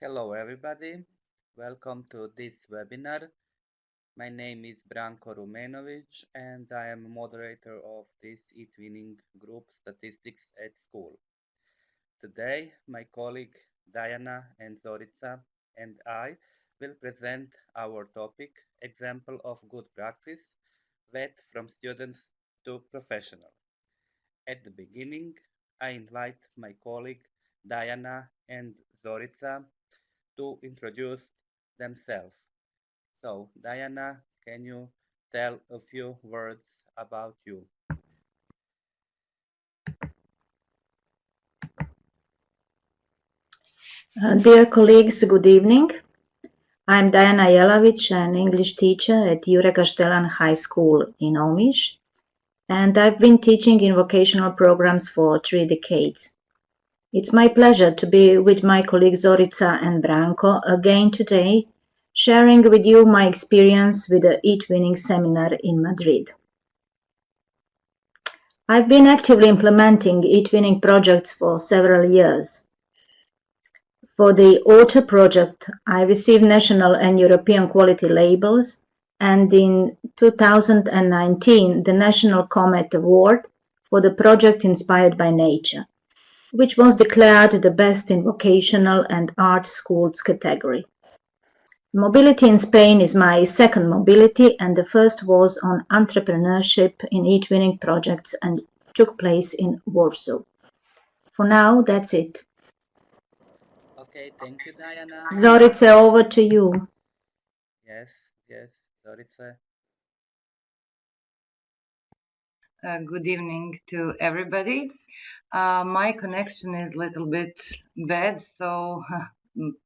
Hello everybody, welcome to this webinar. My name is Branko Rumenovic and I am moderator of this eTwinning group Statistics at School. Today my colleague Diana and Zorica and I will present our topic, example of good practice, went from students to professional. At the beginning, I invite my colleague Diana and Zorica to introduce themselves. So, Diana, can you tell a few words about you? Dear colleagues, good evening. I'm Diana Jelavic, an English teacher at Jure Kaštelan High School in Omiš, and I've been teaching in vocational programs for 3 decades. It's my pleasure to be with my colleagues Zorica and Branko again today, sharing with you my experience with the eTwinning seminar in Madrid. I've been actively implementing eTwinning projects for several years. For the Auto project, I received national and European quality labels, and in 2019 the National Comet Award for the project Inspired by Nature, which was declared the best in vocational and art schools category. Mobility in Spain is my second mobility, and the first was on entrepreneurship in eTwinning projects and took place in Warsaw. For now, that's it. Okay, thank you, Diana. Zorica, over to you. Yes, Zorica. Good evening to everybody. My connection is a little bit bad, so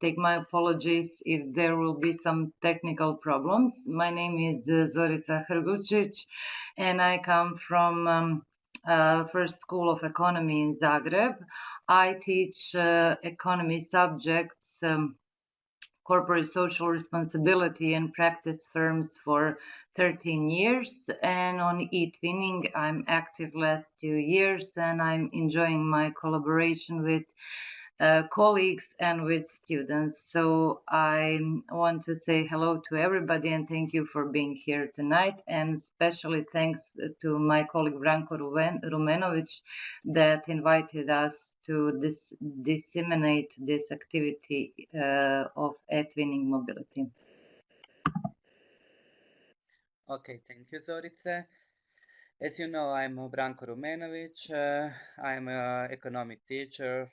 take my apologies if there will be some technical problems. My name is Zorica Hrgučić, and I come from First School of Economy in Zagreb. I teach economy subjects, corporate social responsibility and practice firms for 13 years, and on eTwinning I'm active last 2 years, and I'm enjoying my collaboration with colleagues and with students. So I want to say hello to everybody and thank you for being here tonight, and especially thanks to my colleague Branko Rumenovic that invited us to disseminate this activity of eTwinning mobility. Okay, thank you, Zorica. As you know, I'm Branko Rumenovic. I'm an economic teacher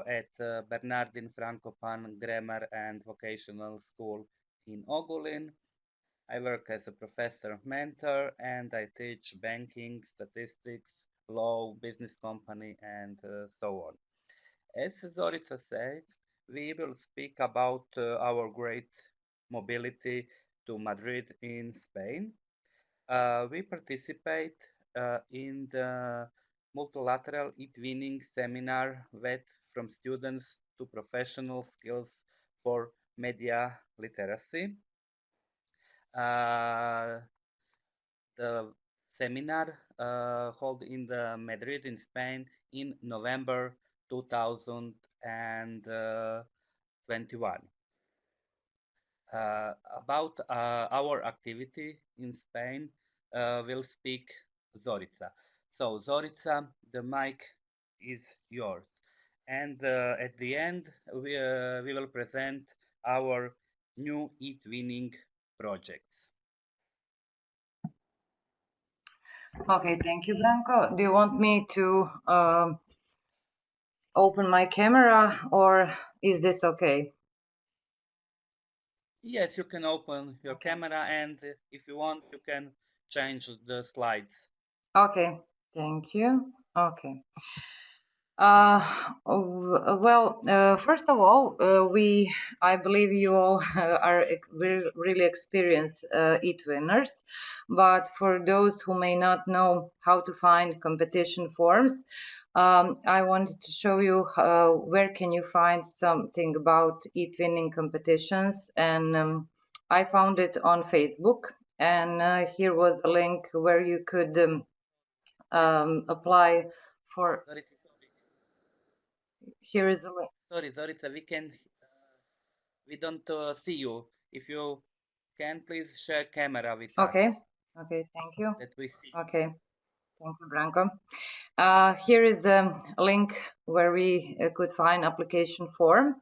at Bernardin Frankopan Grammar and Vocational School in Ogulin. I work as a professor mentor and I teach banking, statistics, law, business company, and so on. As Zorica said, we will speak about our great mobility to Madrid in Spain. We participate in the multilateral eTwinning seminar with from students to professional skills for media literacy. The seminar held in the Madrid in Spain in November 2021. About our activity in Spain will speak Zorica. So Zorica, the mic is yours. And at the end, we will present our new eTwinning projects. Okay, thank you, Branko. Do you want me to open my camera or is this okay? Yes, you can open your camera, and if you want, you can change the slides. Okay, thank you. Okay. First of all, I believe you all are really experienced eTwinners, but for those who may not know how to find competition forms, I wanted to show you where can you find something about eTwinning competitions, and I found it on Facebook, and here was a link where you could apply for. Sorry, Here is a link. sorry, we can We don't see you. If you can, please share camera with Okay. us Okay, thank you. that we see. Okay, thank you, Branko. Here is a link where we could find application form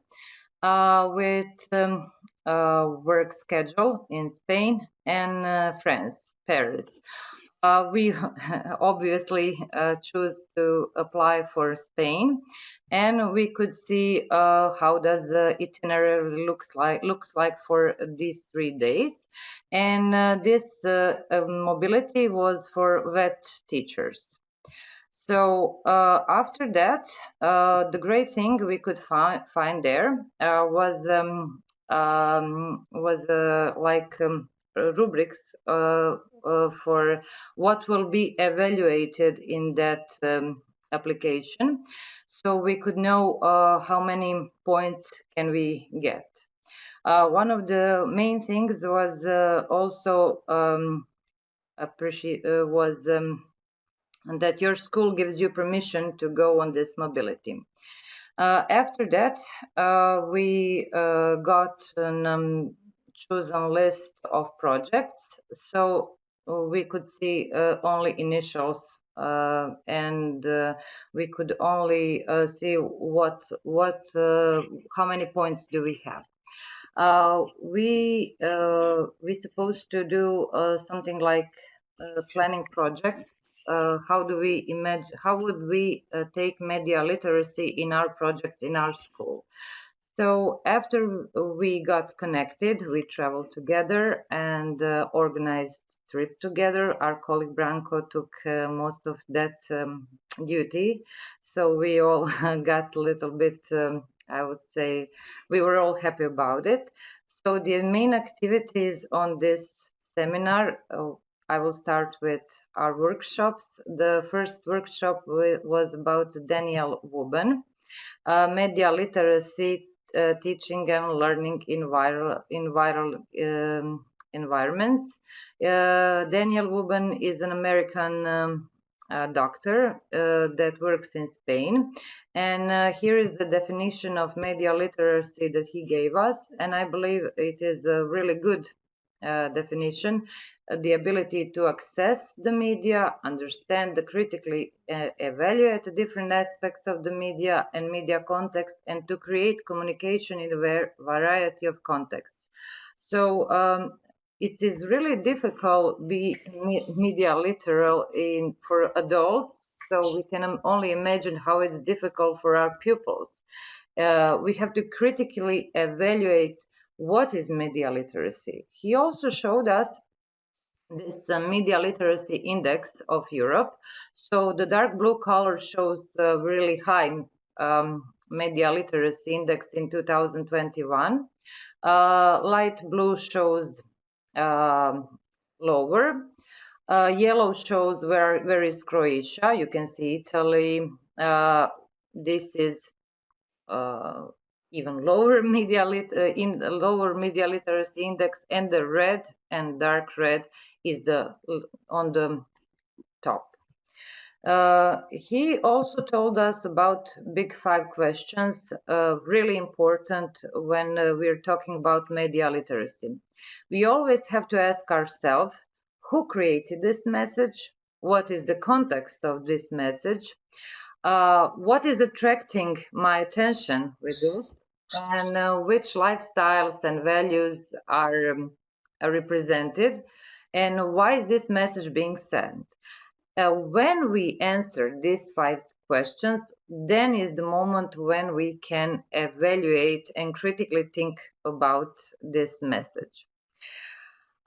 with work schedule in Spain and France, Paris. We obviously choose to apply for Spain, and we could see how does the itinerary looks like for these 3 days. And this mobility was for vet teachers. So after that, the great thing we could find there was like rubrics for what will be evaluated in that application, so we could know how many points can we get. One of the main things was also that your school gives you permission to go on this mobility. After that, we got a chosen list of projects, so we could see only initials, and we could only see how many points do we have. We supposed to do something like planning project. How would we take media literacy in our project in our school? So after we got connected, we traveled together and organized trip together. Our colleague Branko took most of that duty. So we all got a little bit, I would say, we were all happy about it. So the main activities on this seminar, I will start with our workshops. The first workshop was about Daniel Wuben, media literacy, teaching and learning in viral environments. Daniel Wuben is an American doctor that works in Spain, and here is the definition of media literacy that he gave us, and I believe it is a really good definition. The ability to access the media, understand the critically evaluate the different aspects of the media and media context, and to create communication in a variety of contexts. So it is really difficult be media literal for adults, so we can only imagine how it's difficult for our pupils. We have to critically evaluate what is media literacy. He also showed us this media literacy index of Europe. So the dark blue color shows really high media literacy index in 2021. Light blue shows lower. Yellow shows where is Croatia. You can see Italy. This is even lower lower media literacy index, and the red and dark red is on the top. He also told us about big 5 questions, really important when we're talking about media literacy. We always have to ask ourselves, who created this message? What is the context of this message? What is attracting my attention with this? And which lifestyles and values are represented? And why is this message being sent? When we answer these 5 questions, then is the moment when we can evaluate and critically think about this message.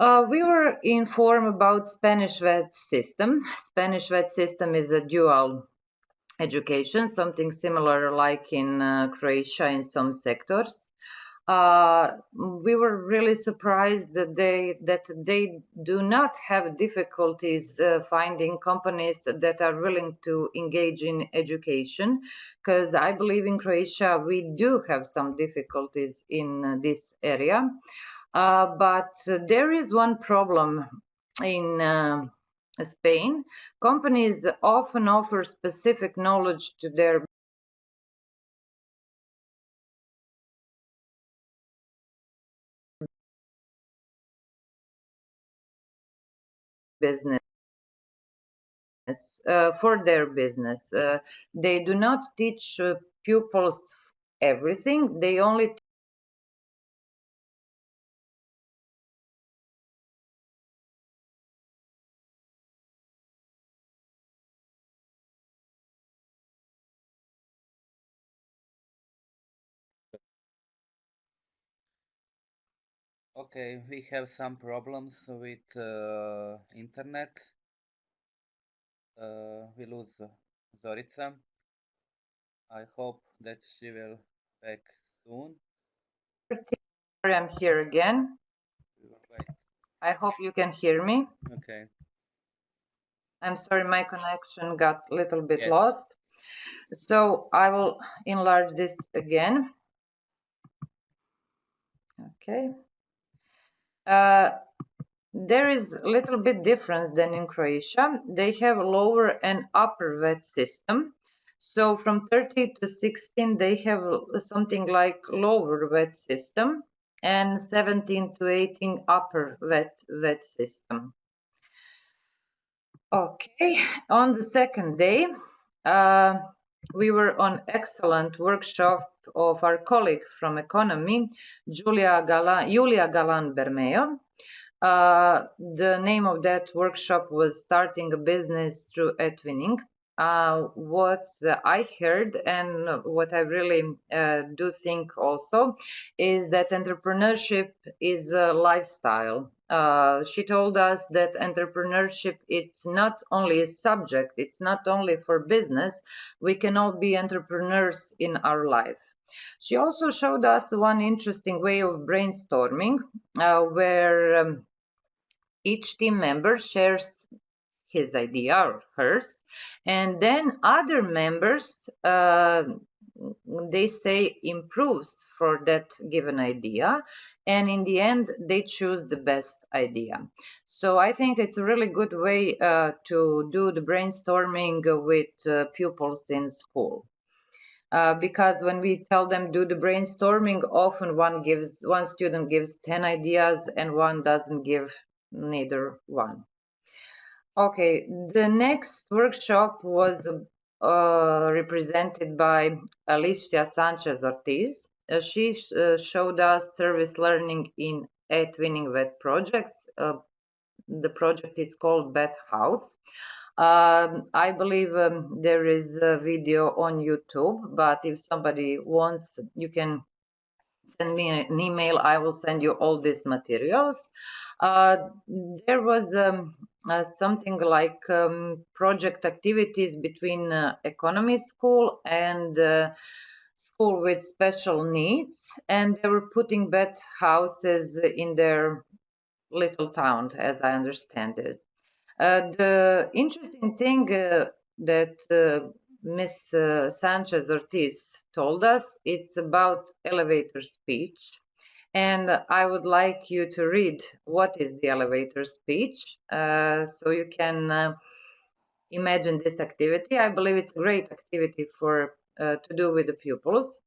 We were informed about Spanish vet system. Spanish vet system is a dual education, something similar like in Croatia in some sectors. We were really surprised that they do not have difficulties finding companies that are willing to engage in education, because I believe in Croatia we do have some difficulties in this area. But there is one problem in Spain. Companies often offer specific knowledge to their business, for their business. They do not teach pupils everything. They only Okay, we have some problems with internet. We lose Zorica. I hope that she will back soon. I'm here again. Wait. I hope you can hear me. Okay. I'm sorry, my connection got a little bit Yes. lost. So I will enlarge this again. Okay. There is a little bit difference than in Croatia. They have lower and upper vet system. So from 30 to 16, they have something like lower vet system, and 17 to 18 upper vet system. Okay, on the second day, we were on excellent workshop of our colleague from economy, Julia Galan Bermeo. The name of that workshop was Starting a Business Through eTwinning. What I heard and what I really do think also is that entrepreneurship is a lifestyle. She told us that entrepreneurship, it's not only a subject, it's not only for business. We can all be entrepreneurs in our life. She also showed us one interesting way of brainstorming, where each team member shares his idea or hers, and then other members they say improves for that given idea, and in the end they choose the best idea. So I think it's a really good way to do the brainstorming with pupils in school. Because when we tell them do the brainstorming, often one student gives 10 ideas and one doesn't give neither one. Okay, the next workshop was represented by Alicia Sanchez Ortiz. She showed us service learning in eTwinning Vet projects. The project is called Vet House. I believe there is a video on YouTube, but if somebody wants, you can send me an email. I will send you all these materials. There was something like project activities between economy school and school with special needs, and they were putting vet houses in their little town, as I understand it. The interesting thing that Miss Sanchez Ortiz told us, it's about elevator speech. And I would like you to read what is the elevator speech, so you can imagine this activity. I believe it's a great activity for to do with the pupils.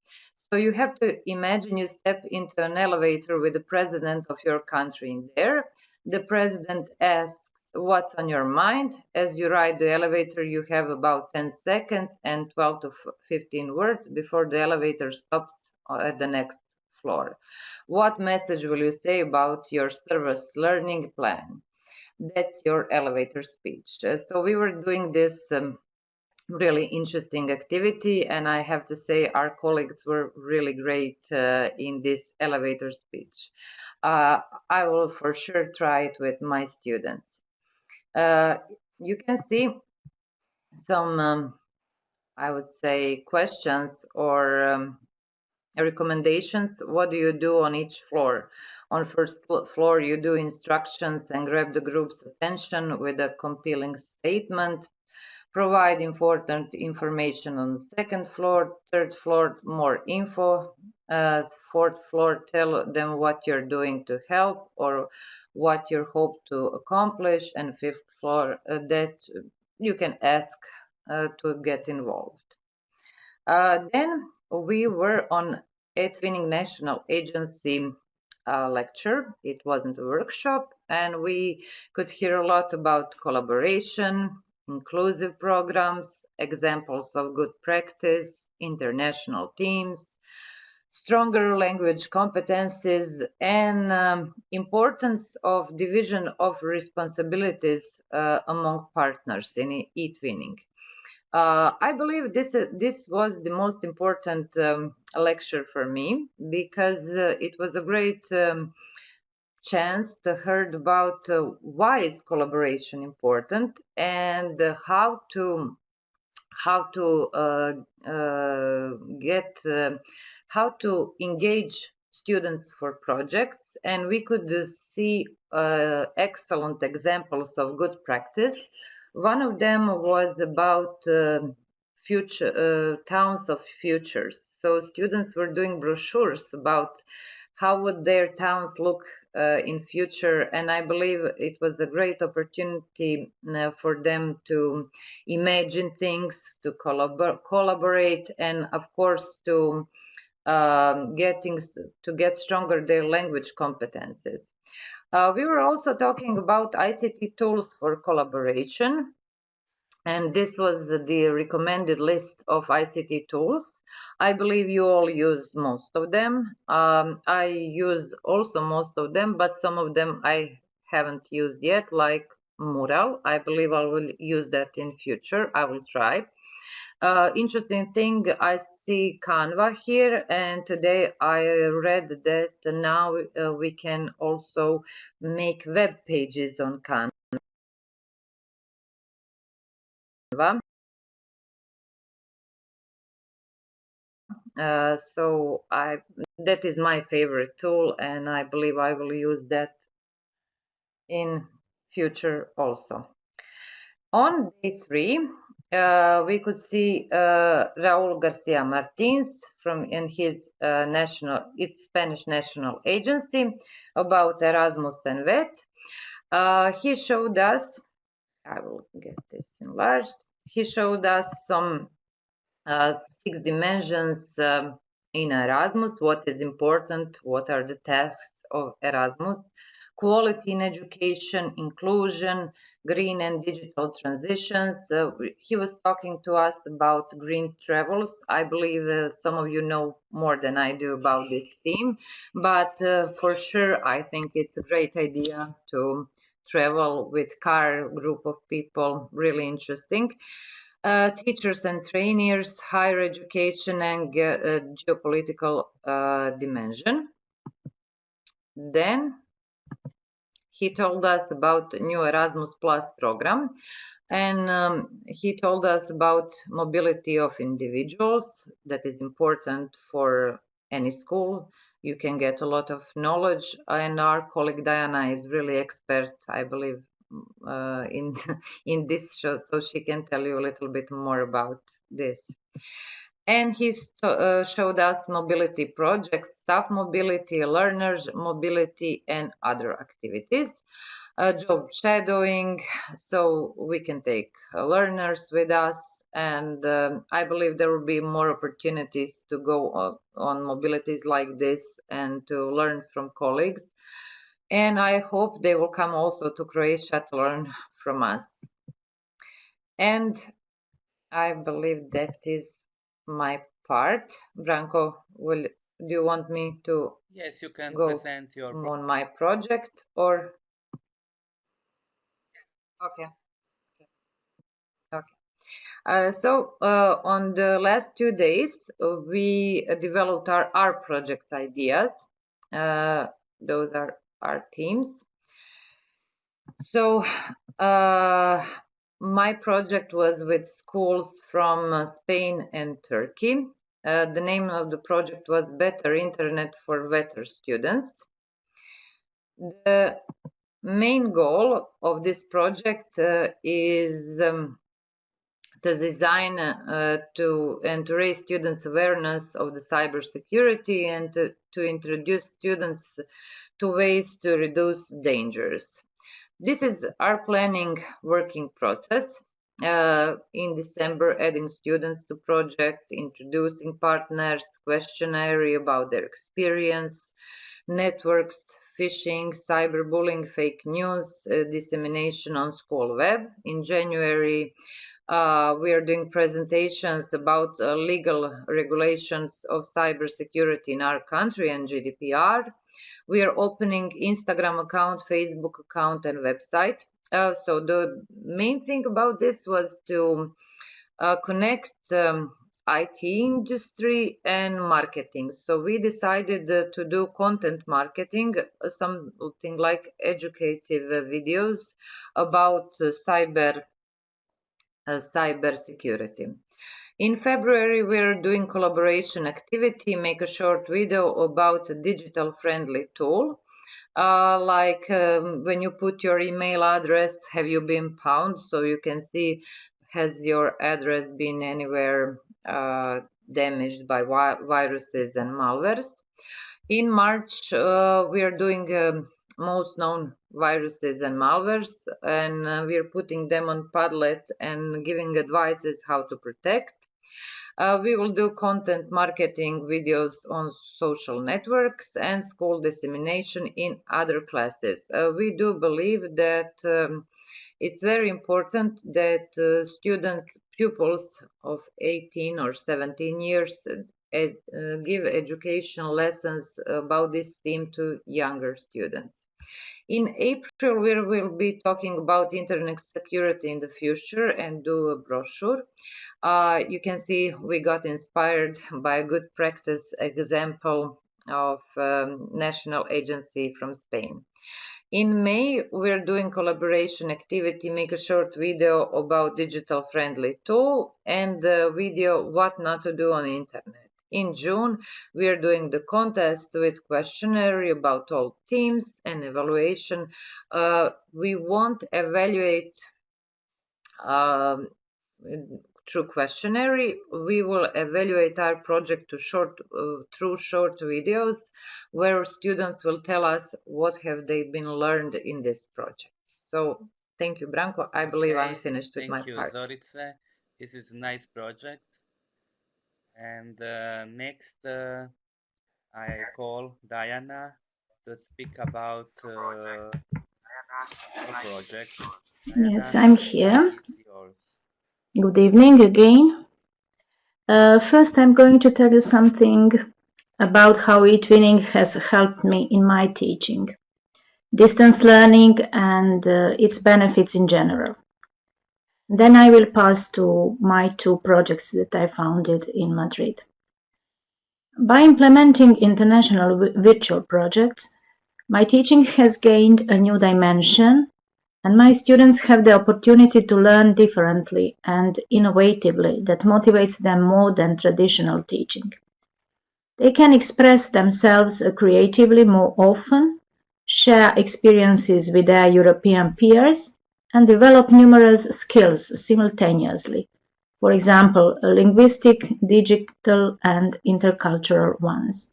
So you have to imagine you step into an elevator with the president of your country in there. The president asks, what's on your mind? As you ride the elevator, you have about 10 seconds and 12 to 15 words before the elevator stops at the next floor. What message will you say about your service learning plan? That's your elevator speech. So we were doing this really interesting activity, and I have to say our colleagues were really great in this elevator speech. I will for sure try it with my students. You can see some, I would say, questions or recommendations. What do you do on each floor? On first floor, you do instructions and grab the group's attention with a compelling statement. Provide important information on second floor. Third floor, more info. Fourth floor, tell them what you're doing to help or what you hope to accomplish. And fifth floor, that you can ask to get involved. Then we were on eTwinning National Agency lecture. It wasn't a workshop, and we could hear a lot about collaboration, inclusive programs, examples of good practice, international teams, stronger language competencies, and importance of division of responsibilities among partners in eTwinning. I believe this was the most important lecture for me because it was a great chance to heard about why is collaboration important and how to get how to engage students for projects, and we could see excellent examples of good practice. One of them was about future towns of futures. So students were doing brochures about how would their towns look in future, and I believe it was a great opportunity for them to imagine things, to collaborate, and of course to get stronger their language competences. We were also talking about ICT tools for collaboration, and this was the recommended list of ICT tools. I believe you all use most of them. I use also most of them, but some of them I haven't used yet, like Mural. I believe I will use that in future. I will try. Interesting thing, I see Canva here, and today I read that now we can also make web pages on Canva. So that is my favorite tool, and I believe I will use that in future also. On day 3, we could see Raul Garcia Martins in his Spanish National Agency about Erasmus and VET. He showed us, I will get this enlarged, he showed us some 6 dimensions in Erasmus, what is important, what are the tasks of Erasmus, quality in education, inclusion, green and digital transitions. He was talking to us about green travels. I believe some of you know more than I do about this theme, but for sure I think it's a great idea to travel with car, group of people, really interesting. Teachers and trainers, higher education, and geopolitical dimension. Then he told us about new Erasmus Plus program, and he told us about mobility of individuals. That is important for any school. You can get a lot of knowledge, and our colleague Diana is really expert, I believe, in this show, so she can tell you a little bit more about this. And he showed us mobility projects, staff mobility, learners mobility, and other activities. Job shadowing, so we can take learners with us, and I believe there will be more opportunities to go on mobilities like this and to learn from colleagues. And I hope they will come also to Croatia to learn from us. And I believe that is my part. Branko, do you want me to Yes, you can go present your on my project, or? Okay. So on the last 2 days, we developed our project ideas. Those are our teams. So my project was with schools from Spain and Turkey. The name of the project was Better Internet for Better Students. The main goal of this project is to design to raise students' awareness of the cybersecurity and to introduce students to ways to reduce dangers. This is our planning working process. In December, adding students to project, introducing partners, questionnaire about their experience, networks, phishing, cyberbullying, fake news, dissemination on school web. In January, we are doing presentations about legal regulations of cybersecurity in our country and GDPR. We are opening Instagram account, Facebook account, and website. So the main thing about this was to connect IT industry and marketing. So we decided to do content marketing, something like educative videos about cyber security. In February, we're doing collaboration activity, make a short video about a digital friendly tool. Like when you put your email address, have you been pwned? So you can see, has your address been anywhere damaged by viruses and malwares? In March, we are doing most known viruses and malwares, and we are putting them on Padlet and giving advices how to protect. We will do content marketing videos on social networks and school dissemination in other classes. We do believe that it's very important that pupils of 18 or 17 years give educational lessons about this theme to younger students. In April, we will be talking about internet security in the future and do a brochure. You can see we got inspired by a good practice example of national agency from Spain. In May, we're doing collaboration activity, make a short video about digital friendly tool and the video what not to do on the internet. In June, we are doing the contest with questionnaire about all themes and evaluation. We won't evaluate through questionnaire. We will evaluate our project through short videos where students will tell us what have they been learned in this project. So thank you, Branko. I believe I'm finished with my part. Thank you, Zorice. This is a nice project. And next, I call Diana to speak about her project. Yes, I'm here. It's yours. Good evening again. First, I'm going to tell you something about how eTwinning has helped me in my teaching, distance learning and its benefits in general. Then I will pass to my two projects that I founded in Madrid. By implementing international virtual projects, my teaching has gained a new dimension, and my students have the opportunity to learn differently and innovatively that motivates them more than traditional teaching. They can express themselves creatively more often, share experiences with their European peers, and develop numerous skills simultaneously. For example, linguistic, digital, and intercultural ones.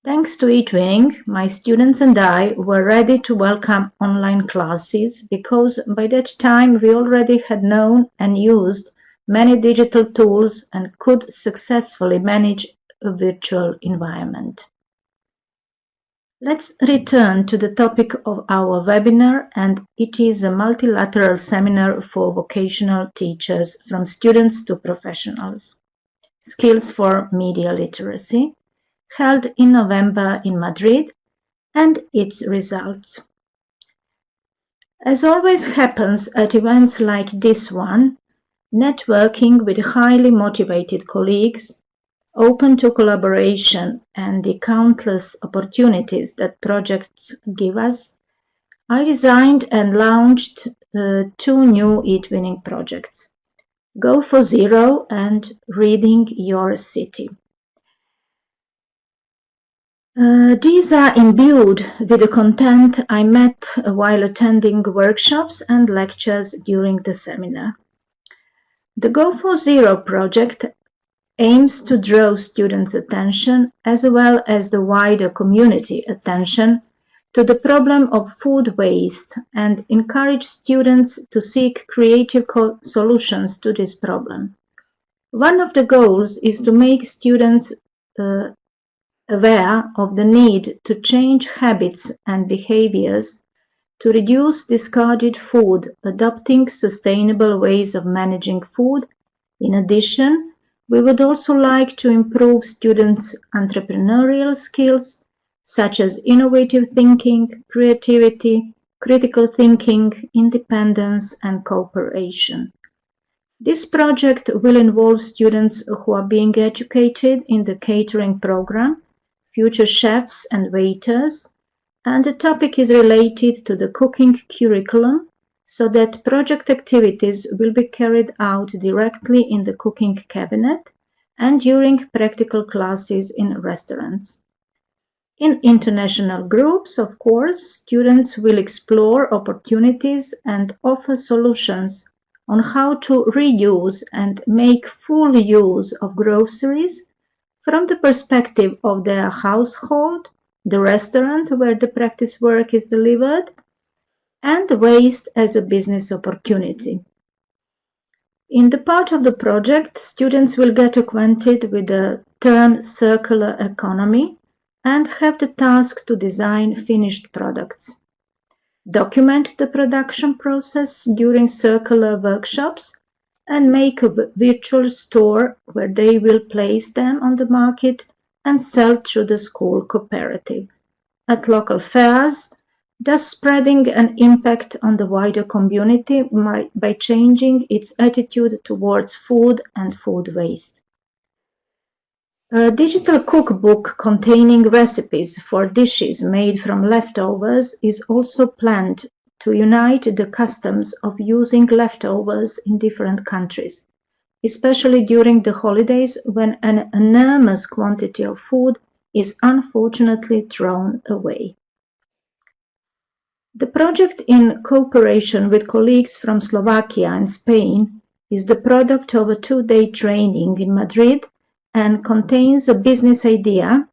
Thanks to eTwinning, my students and I were ready to welcome online classes because by that time we already had known and used many digital tools and could successfully manage a virtual environment. Let's return to the topic of our webinar, and it is a multilateral seminar for vocational teachers from students to professionals. Skills for Media Literacy, held in November in Madrid, and its results. As always happens at events like this one, networking with highly motivated colleagues, open to collaboration and the countless opportunities that projects give us, I designed and launched two new eTwinning projects, Go40 and Reading Your City. These are imbued with the content I met while attending workshops and lectures during the seminar. The Go40 project aims to draw students' attention as well as the wider community attention to the problem of food waste and encourage students to seek creative solutions to this problem. One of the goals is to make students aware of the need to change habits and behaviors to reduce discarded food, adopting sustainable ways of managing food. In addition, we would also like to improve students' entrepreneurial skills, such as innovative thinking, creativity, critical thinking, independence, and cooperation. This project will involve students who are being educated in the catering program, future chefs and waiters, and the topic is related to the cooking curriculum, so that project activities will be carried out directly in the cooking cabinet and during practical classes in restaurants. In international groups, of course, students will explore opportunities and offer solutions on how to reuse and make full use of groceries from the perspective of their household, the restaurant where the practice work is delivered, and waste as a business opportunity. In the part of the project, students will get acquainted with the term circular economy and have the task to design finished products. Document the production process during circular workshops and make a virtual store where they will place them on the market and sell through the school cooperative, at local fairs, thus spreading an impact on the wider community by changing its attitude towards food and food waste. A digital cookbook containing recipes for dishes made from leftovers is also planned to unite the customs of using leftovers in different countries, especially during the holidays when an enormous quantity of food is unfortunately thrown away. The project, in cooperation with colleagues from Slovakia and Spain, is the product of a 2-day training in Madrid and contains a business idea,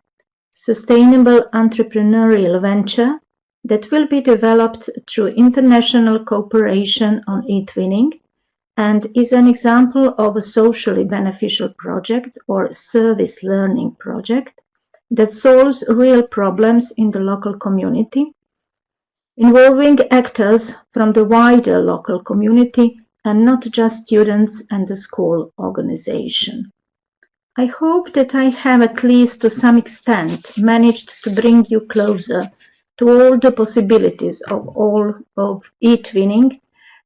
sustainable entrepreneurial venture that will be developed through international cooperation on eTwinning and is an example of a socially beneficial project or service learning project that solves real problems in the local community, involving actors from the wider local community and not just students and the school organization. I hope that I have, at least to some extent, managed to bring you closer to all the possibilities of eTwinning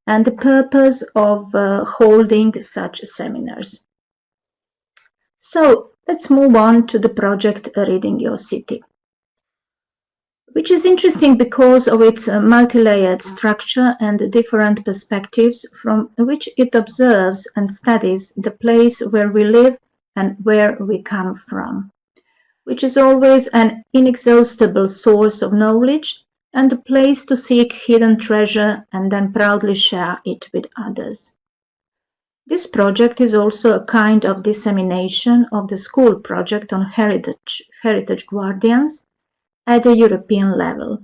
and the purpose of holding such seminars. So let's move on to the project Reading Your City, which is interesting because of its multi-layered structure and different perspectives from which it observes and studies the place where we live and where we come from, which is always an inexhaustible source of knowledge and a place to seek hidden treasure and then proudly share it with others. This project is also a kind of dissemination of the school project on heritage guardians at a European level.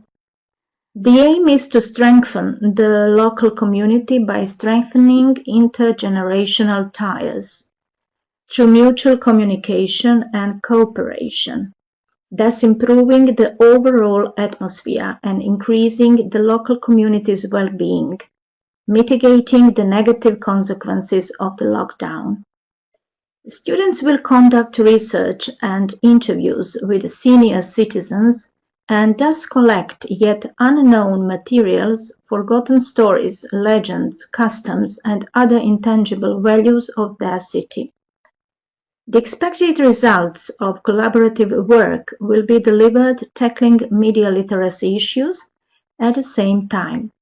The aim is to strengthen the local community by strengthening intergenerational ties through mutual communication and cooperation, thus improving the overall atmosphere and increasing the local community's well-being, mitigating the negative consequences of the lockdown. Students will conduct research and interviews with senior citizens and thus collect yet unknown materials, forgotten stories, legends, customs, and other intangible values of their city. The expected results of collaborative work will be delivered tackling media literacy issues at the same time.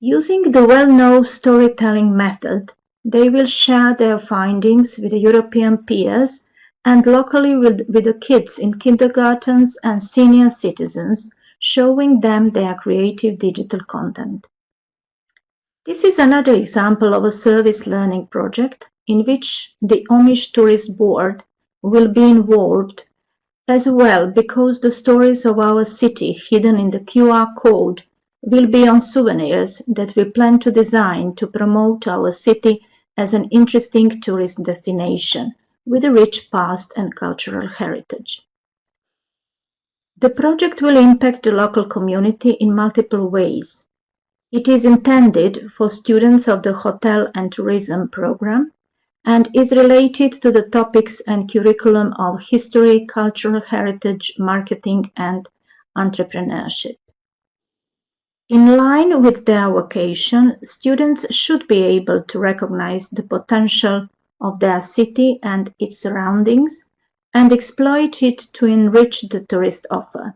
Using the well-known storytelling method, they will share their findings with the European peers and locally with the kids in kindergartens and senior citizens, showing them their creative digital content. This is another example of a service learning project in which the Amish Tourist Board will be involved as well, because the stories of our city hidden in the QR code will be on souvenirs that we plan to design to promote our city as an interesting tourist destination with a rich past and cultural heritage. The project will impact the local community in multiple ways. It is intended for students of the Hotel and Tourism program and is related to the topics and curriculum of history, cultural heritage, marketing, and entrepreneurship. In line with their vocation, students should be able to recognize the potential of their city and its surroundings and exploit it to enrich the tourist offer.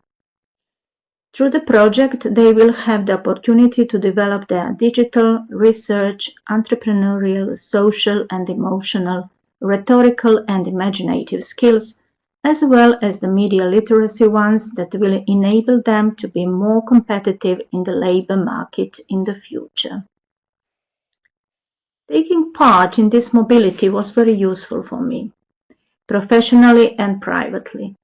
Through the project, they will have the opportunity to develop their digital, research, entrepreneurial, social and emotional, rhetorical and imaginative skills, as well as the media literacy ones that will enable them to be more competitive in the labor market in the future. Taking part in this mobility was very useful for me, professionally and privately.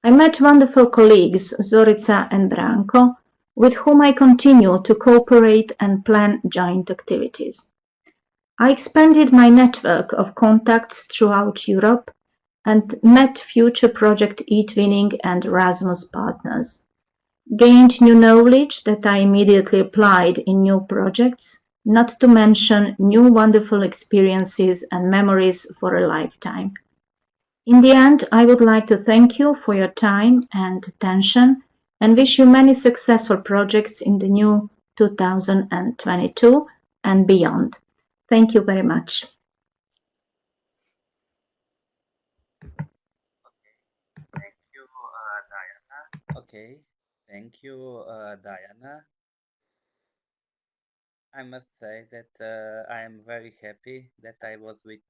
I met wonderful colleagues, Zorica and Branko, with whom I continue to cooperate and plan joint activities. I expanded my network of contacts throughout Europe and met future project eTwinning and Erasmus partners, gained new knowledge that I immediately applied in new projects, not to mention new wonderful experiences and memories for a lifetime. In the end, I would like to thank you for your time and attention and wish you many successful projects in the new 2022 and beyond. Thank you very much. Thank you, Diana. Okay, thank you, Diana. I must say that I am very happy that I was with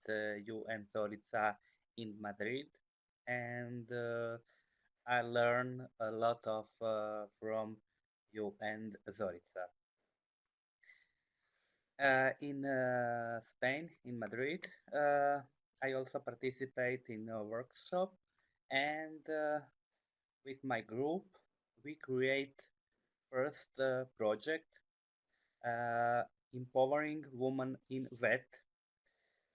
you and Zorica in Madrid, and I learned a lot of from you and Zorica. In Spain, in Madrid, I also participate in a workshop, and with my group, we create first project empowering women in VET.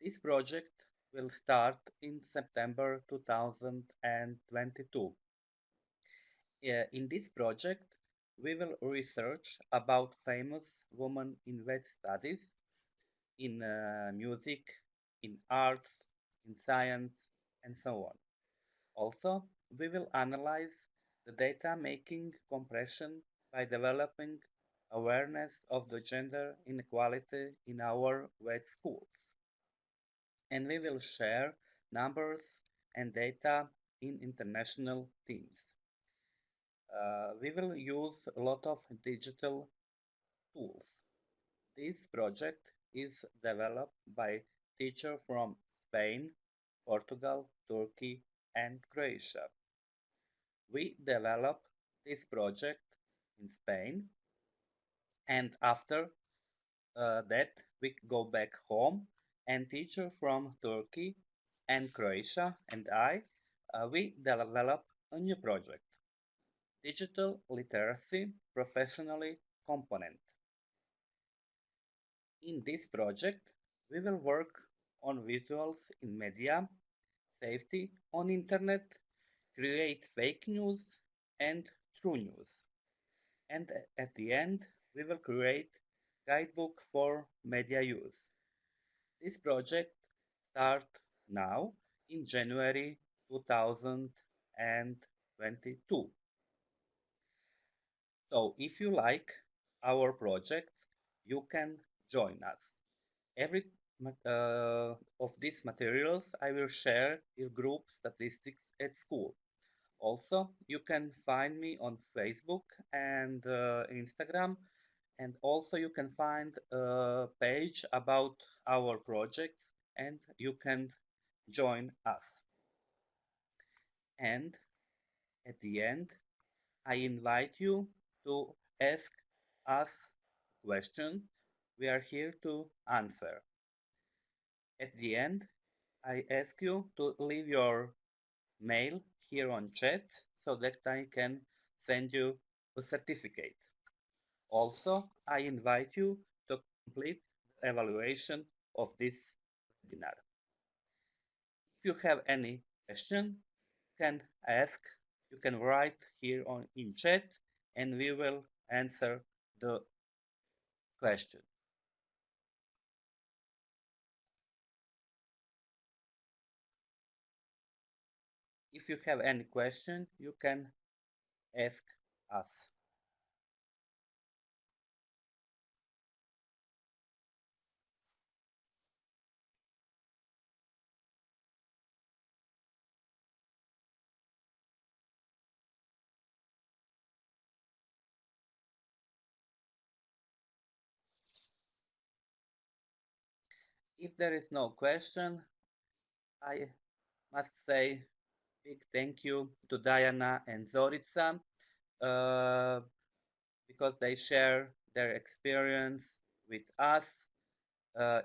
This project will start in September 2022. In this project, we will research about famous women in VET studies, in music, in arts, in science, and so on. Also, we will analyze the data making compression by developing awareness of the gender inequality in our VET schools. And we will share numbers and data in international teams. We will use a lot of digital tools. This project is developed by teachers from Spain, Portugal, Turkey, and Croatia. We develop this project in Spain, and after that we go back home, and teacher from Turkey and Croatia and we develop a new project, digital literacy professionally component. In this project, we will work on visuals in media, safety on internet, create fake news and true news. And at the end, we will create guidebook for media use. This project starts now in January 2022. So if you like our project, you can join us. Every of these materials I will share in group statistics at school. Also, you can find me on Facebook and Instagram, and also you can find a page about our projects, and you can join us. And at the end, I invite you to ask us questions. We are here to answer. At the end, I ask you to leave your mail here on chat so that I can send you a certificate. Also, I invite you to complete the evaluation of this webinar. If you have any question, you can ask you can write here in chat and we will answer the question. If you have any question, you can ask us. If there is no question, I must say big thank you to Diana and Zorica because they share their experience with us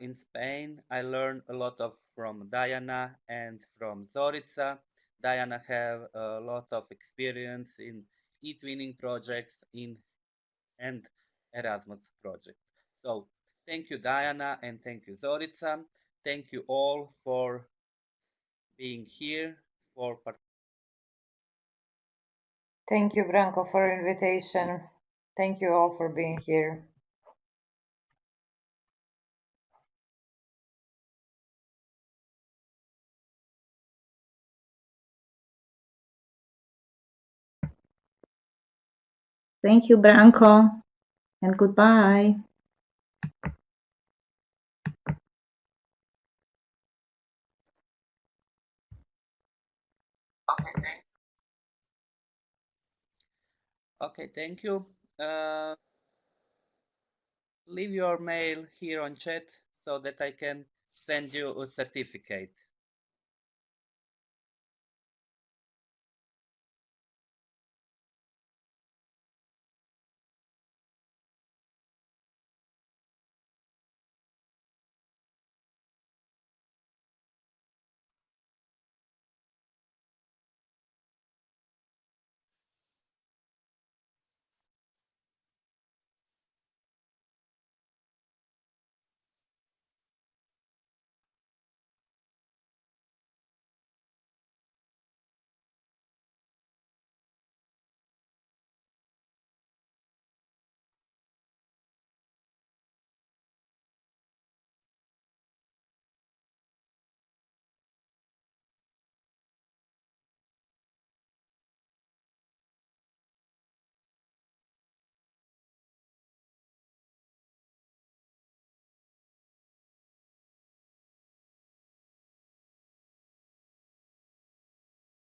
in Spain. I learned a lot from Diana and from Zorica. Diana have a lot of experience in eTwinning projects and Erasmus project. So thank you, Diana, and thank you, Zorica. Thank you all for being here, for Thank you, Branko, for invitation. Thank you all for being here. Thank you, Branko, and goodbye. Okay, thank you. Leave your mail here on chat so that I can send you a certificate.